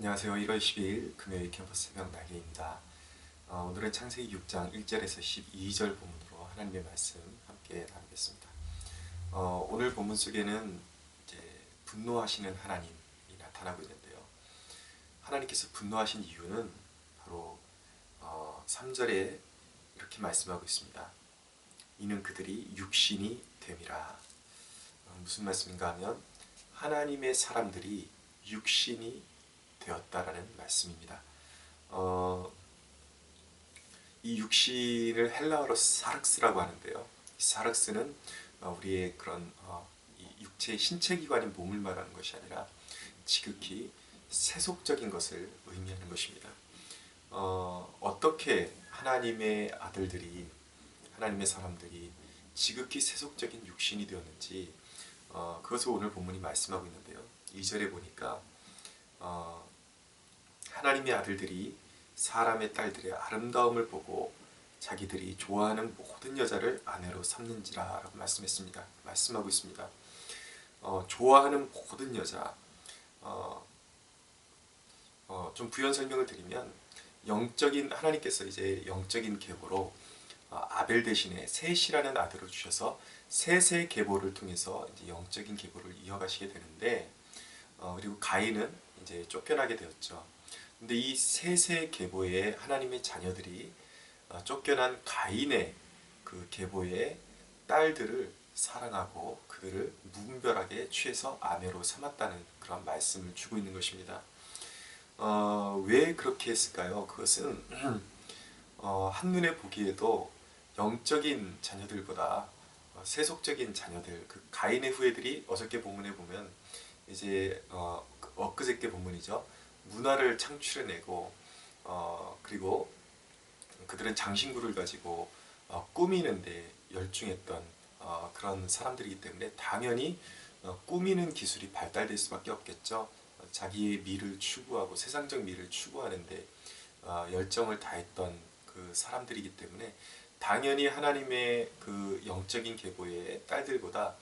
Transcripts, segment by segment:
안녕하세요. 1월 12일 금요일 캠퍼스 새벽 날개입니다. 오늘은 창세기 6장 1절에서 12절 본문으로 하나님의 말씀 함께 나누겠습니다. 오늘 본문 속에는 이제 분노하시는 하나님이 나타나고 있는데요. 하나님께서 분노하신 이유는 바로 3절에 이렇게 말씀하고 있습니다. 이는 그들이 육신이 됨이라. 무슨 말씀인가 하면 하나님의 사람들이 육신이 되었다라는 말씀입니다. 이 육신을 헬라어로 사륵스라고 하는데요. 이 사륵스는 우리의 그런 이 육체의 신체 기관인 몸을 말하는 것이 아니라 지극히 세속적인 것을 의미하는 것입니다. 어떻게 하나님의 아들들이, 하나님의 사람들이 지극히 세속적인 육신이 되었는지 그것을 오늘 본문이 말씀하고 있는데요. 2절에 보니까 하나님의 아들들이 사람의 딸들의 아름다움을 보고 자기들이 좋아하는 모든 여자를 아내로 삼는지라 라고 말씀하고 있습니다. 좋아하는 모든 여자, 좀 부연 설명을 드리면 하나님께서 이제 영적인 계보로 아벨 대신에 셋이라는 아들을 주셔서 셋의 계보를 통해서 이제 영적인 계보를 이어가시게 되는데, 그리고 가인은 이제 쫓겨나게 되었죠. 근데 이 셋의 계보의 하나님의 자녀들이 쫓겨난 가인의 그 계보의 딸들을 사랑하고 그들을 무분별하게 취해서 아내로 삼았다는 그런 말씀을 주고 있는 것입니다. 왜 그렇게 했을까요? 그것은 한눈에 보기에도 영적인 자녀들보다 세속적인 자녀들, 그 가인의 후예들이 어저께 본문에 보면 이제 엊그저께 본문이죠. 문화를 창출해내고 그리고 그들은 장신구를 가지고 꾸미는데 열중했던 그런 사람들이기 때문에 당연히 꾸미는 기술이 발달될 수밖에 없겠죠. 자기의 미를 추구하고 세상적 미를 추구하는데 열정을 다했던 그 사람들이기 때문에 당연히 하나님의 그 영적인 계보의 딸들보다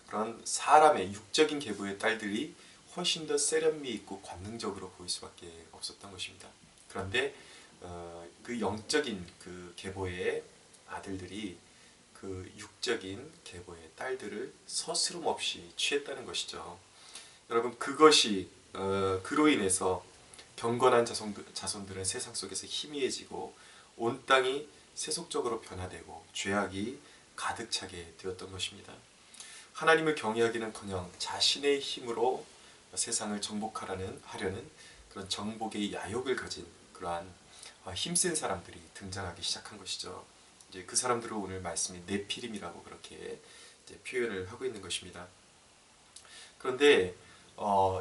그런 사람의 육적인 계보의 딸들이 훨씬 더 세련미 있고 관능적으로 보일 수밖에 없었던 것입니다. 그런데 그 영적인 그 계보의 아들들이 그 육적인 계보의 딸들을 서스럼 없이 취했다는 것이죠. 여러분, 그것이 그로 인해서 경건한 자손들은 세상 속에서 희미해지고 온 땅이 세속적으로 변화되고 죄악이 가득 차게 되었던 것입니다. 하나님을 경외하기는커녕 자신의 힘으로 세상을 하려는 그런 정복의 야욕을 가진 그러한 힘센 사람들이 등장하기 시작한 것이죠. 이제 그 사람들을 오늘 말씀이 네피림이라고 그렇게 이제 표현을 하고 있는 것입니다. 그런데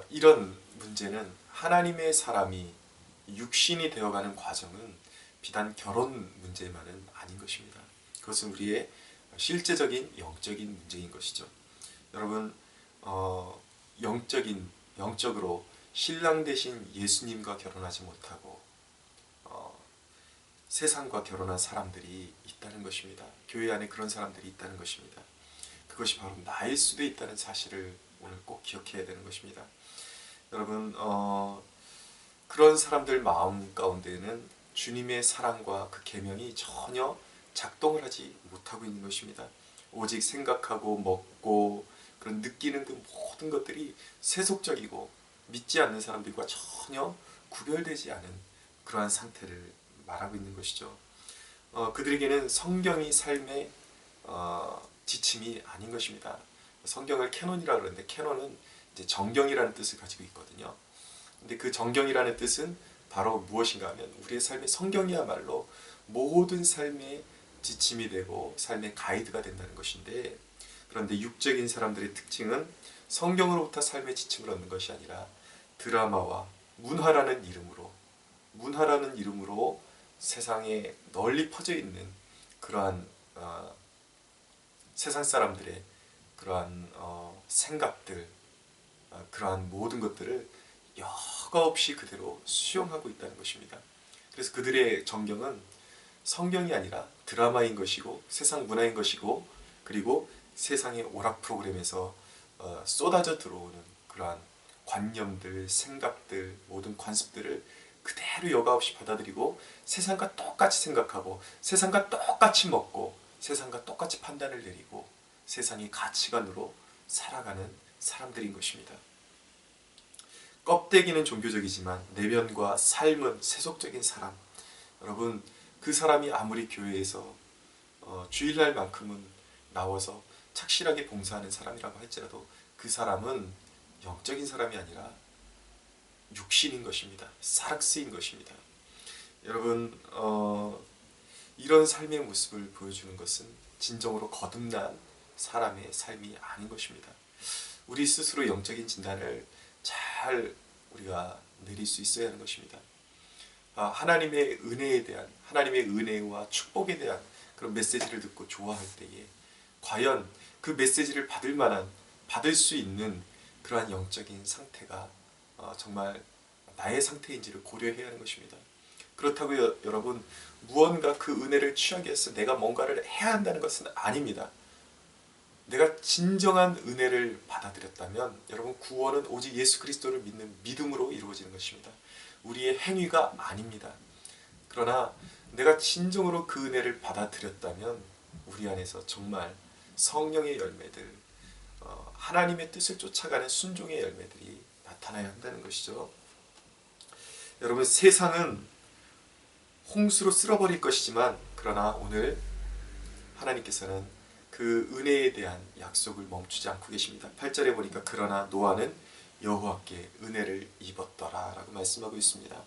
이런 문제는 하나님의 사람이 육신이 되어가는 과정은 비단 결혼 문제만은 아닌 것입니다. 그것은 우리의 실제적인 영적인 문제인 것이죠. 여러분, 영적으로 신랑 대신 예수님과 결혼하지 못하고 세상과 결혼한 사람들이 있다는 것입니다. 교회 안에 그런 사람들이 있다는 것입니다. 그것이 바로 나일 수도 있다는 사실을 오늘 꼭 기억해야 되는 것입니다. 여러분, 그런 사람들 마음 가운데는 주님의 사랑과 그 계명이 전혀 작동을 하지 못하고 있는 것입니다. 오직 생각하고 먹고 그런 느끼는 그 모든 것들이 세속적이고 믿지 않는 사람들과 전혀 구별되지 않은 그러한 상태를 말하고 있는 것이죠. 그들에게는 성경이 삶의 지침이 아닌 것입니다. 성경을 캐논이라고 그러는데 캐논은 이제 정경이라는 뜻을 가지고 있거든요. 근데 그 정경이라는 뜻은 바로 무엇인가 하면 우리의 삶의 성경이야말로 모든 삶의 지침이 되고 삶의 가이드가 된다는 것인데, 그런데 육적인 사람들의 특징은 성경으로부터 삶의 지침을 얻는 것이 아니라 드라마와 문화라는 이름으로 세상에 널리 퍼져 있는 그러한 세상 사람들의 그러한 생각들, 그러한 모든 것들을 여과 없이 그대로 수용하고 있다는 것입니다. 그래서 그들의 정경은 성경이 아니라 드라마인 것이고 세상 문화인 것이고, 그리고 세상의 오락 프로그램에서 쏟아져 들어오는 그러한 관념들, 생각들, 모든 관습들을 그대로 여과 없이 받아들이고 세상과 똑같이 생각하고 세상과 똑같이 먹고 세상과 똑같이 판단을 내리고 세상의 가치관으로 살아가는 사람들인 것입니다. 껍데기는 종교적이지만 내면과 삶은 세속적인 사람. 여러분, 그 사람이 아무리 교회에서 주일날만큼은 나와서 착실하게 봉사하는 사람이라고 할지라도 그 사람은 영적인 사람이 아니라 육신인 것입니다. 사락스인 것입니다. 여러분, 이런 삶의 모습을 보여주는 것은 진정으로 거듭난 사람의 삶이 아닌 것입니다. 우리 스스로 영적인 진단을 잘 우리가 내릴 수 있어야 하는 것입니다. 하나님의 은혜에 대한, 하나님의 은혜와 축복에 대한 그런 메시지를 듣고 좋아할 때에 과연 그 메시지를 받을 만한, 받을 수 있는 그러한 영적인 상태가 정말 나의 상태인지를 고려해야 하는 것입니다. 그렇다고 여러분, 무언가 그 은혜를 취하기 위해서 내가 뭔가를 해야 한다는 것은 아닙니다. 내가 진정한 은혜를 받아들였다면 여러분, 구원은 오직 예수 그리스도를 믿는 믿음으로 이루어지는 것입니다. 우리의 행위가 아닙니다. 그러나 내가 진정으로 그 은혜를 받아들였다면 우리 안에서 정말 성령의 열매들, 하나님의 뜻을 쫓아가는 순종의 열매들이 나타나야 한다는 것이죠. 여러분, 세상은 홍수로 쓸어버릴 것이지만 그러나 오늘 하나님께서는 그 은혜에 대한 약속을 멈추지 않고 계십니다. 8절에 보니까 그러나 노아는 여호와께 은혜를 입었더라 라고 말씀하고 있습니다.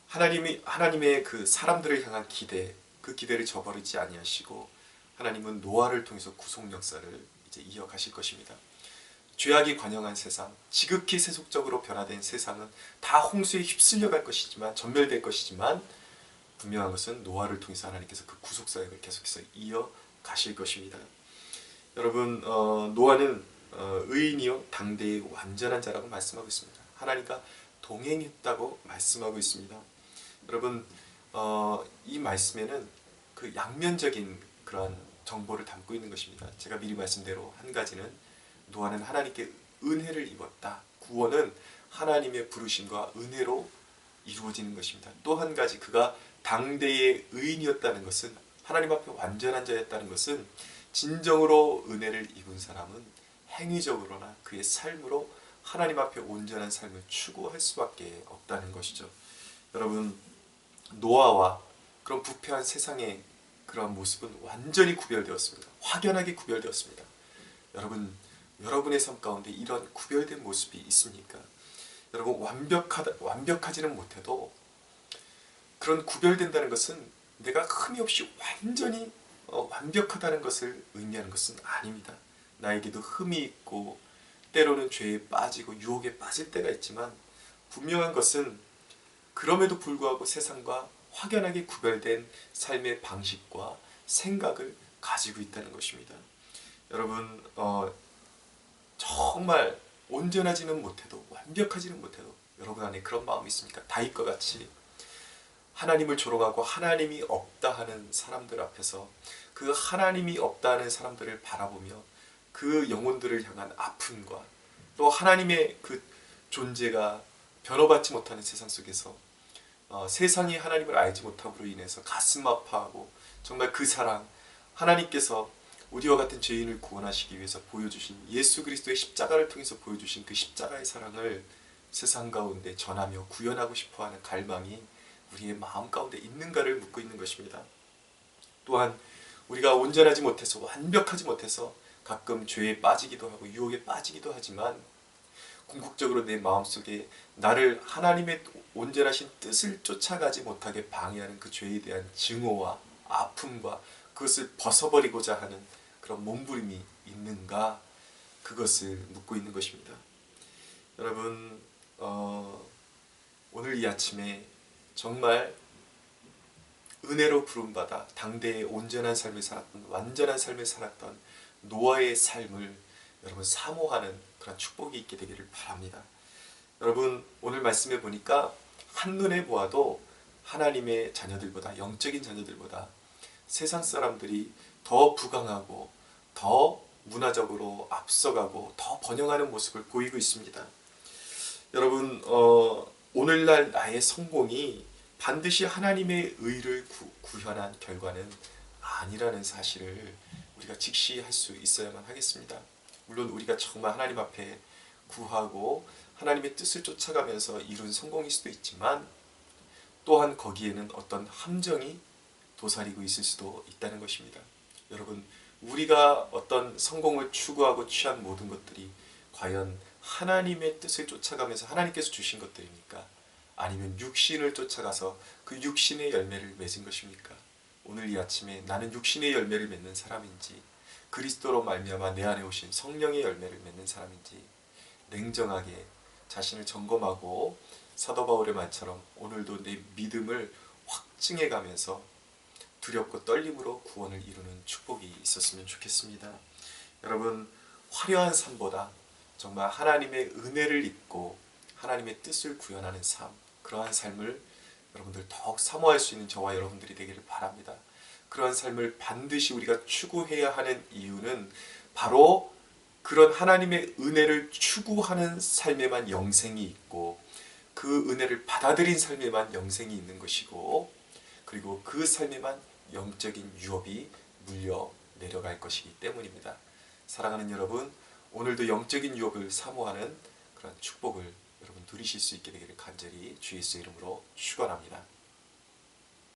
하나님의 그 사람들을 향한 기대, 그 기대를 저버리지 아니하시고 하나님은 노아를 통해서 구속 역사를 이제 이어가실 것입니다. 죄악이 관영한 세상, 지극히 세속적으로 변화된 세상은 다 홍수에 휩쓸려 갈 것이지만, 전멸될 것이지만 분명한 것은 노아를 통해서 하나님께서 그 구속 사역을 계속해서 이어가실 것입니다. 여러분, 노아는 의인이요 당대의 완전한 자라고 말씀하고 있습니다. 하나님과 동행했다고 말씀하고 있습니다. 여러분, 이 말씀에는 그 양면적인 그런 정보를 담고 있는 것입니다. 제가 미리 말씀대로 한 가지는 노아는 하나님께 은혜를 입었다. 구원은 하나님의 부르심과 은혜로 이루어지는 것입니다. 또 한 가지, 그가 당대의 의인이었다는 것은, 하나님 앞에 완전한 자였다는 것은 진정으로 은혜를 입은 사람은 행위적으로나 그의 삶으로 하나님 앞에 온전한 삶을 추구할 수밖에 없다는 것이죠. 여러분, 노아와 그런 부패한 세상의 그런 모습은 완전히 구별되었습니다. 확연하게 구별되었습니다. 여러분의 삶 가운데 이런 구별된 모습이 있습니까? 여러분, 완벽하지는 못해도 그런 구별된다는 것은 내가 흠이 없이 완전히 완벽하다는 것을 의미하는 것은 아닙니다. 나에게도 흠이 있고 때로는 죄에 빠지고 유혹에 빠질 때가 있지만 분명한 것은 그럼에도 불구하고 세상과 확연하게 구별된 삶의 방식과 생각을 가지고 있다는 것입니다. 여러분, 정말 온전하지는 못해도, 완벽하지는 못해도 여러분 안에 그런 마음이 있습니까? 다윗과 같이 하나님을 조롱하고 하나님이 없다 하는 사람들 앞에서 그 하나님이 없다 하는 사람들을 바라보며 그 영혼들을 향한 아픔과 또 하나님의 그 존재가 변호받지 못하는 세상 속에서 세상이 하나님을 알지 못함으로 인해서 가슴 아파하고 정말 그 사랑, 하나님께서 우리와 같은 죄인을 구원하시기 위해서 보여주신 예수 그리스도의 십자가를 통해서 보여주신 그 십자가의 사랑을 세상 가운데 전하며 구현하고 싶어하는 갈망이 우리의 마음 가운데 있는가를 묻고 있는 것입니다. 또한 우리가 온전하지 못해서, 완벽하지 못해서 가끔 죄에 빠지기도 하고 유혹에 빠지기도 하지만 궁극적으로 내 마음속에 나를 하나님의 온전하신 뜻을 쫓아가지 못하게 방해하는 그 죄에 대한 증오와 아픔과 그것을 벗어버리고자 하는 그런 몸부림이 있는가, 그것을 묻고 있는 것입니다. 여러분, 오늘 이 아침에 정말 은혜로 부름받아 당대의 온전한 삶을 살았던, 완전한 삶을 살았던 노아의 삶을 여러분 사모하는 그런 축복이 있게 되기를 바랍니다. 여러분, 오늘 말씀해 보니까 한눈에 보아도 하나님의 자녀들보다, 영적인 자녀들보다 세상 사람들이 더 부강하고 더 문화적으로 앞서가고 더 번영하는 모습을 보이고 있습니다. 여러분, 오늘날 나의 성공이 반드시 하나님의 의를 구현한 결과는 아니라는 사실을 우리가 직시할 수 있어야만 하겠습니다. 물론 우리가 정말 하나님 앞에 구하고 하나님의 뜻을 쫓아가면서 이룬 성공일 수도 있지만, 또한 거기에는 어떤 함정이 도사리고 있을 수도 있다는 것입니다. 여러분, 우리가 어떤 성공을 추구하고 취한 모든 것들이 과연 하나님의 뜻을 쫓아가면서 하나님께서 주신 것들입니까? 아니면 육신을 쫓아가서 그 육신의 열매를 맺은 것입니까? 오늘 이 아침에 나는 육신의 열매를 맺는 사람인지, 그리스도로 말미암아 내 안에 오신 성령의 열매를 맺는 사람인지 냉정하게 자신을 점검하고 사도 바울의 말처럼 오늘도 내 믿음을 확증해 가면서 두렵고 떨림으로 구원을 이루는 축복이 있었으면 좋겠습니다. 여러분, 화려한 삶보다 정말 하나님의 은혜를 입고 하나님의 뜻을 구현하는 삶, 그러한 삶을 여러분들 더욱 사모할 수 있는 저와 여러분들이 되기를 바랍니다. 그러한 삶을 반드시 우리가 추구해야 하는 이유는 바로 그런 하나님의 은혜를 추구하는 삶에만 영생이 있고, 그 은혜를 받아들인 삶에만 영생이 있는 것이고, 그리고 그 삶에만 영적인 유업이 물려 내려갈 것이기 때문입니다. 사랑하는 여러분, 오늘도 영적인 유업을 사모하는 그런 축복을 여러분 누리실 수 있게 되기를 간절히 주 예수의 이름으로 축원합니다.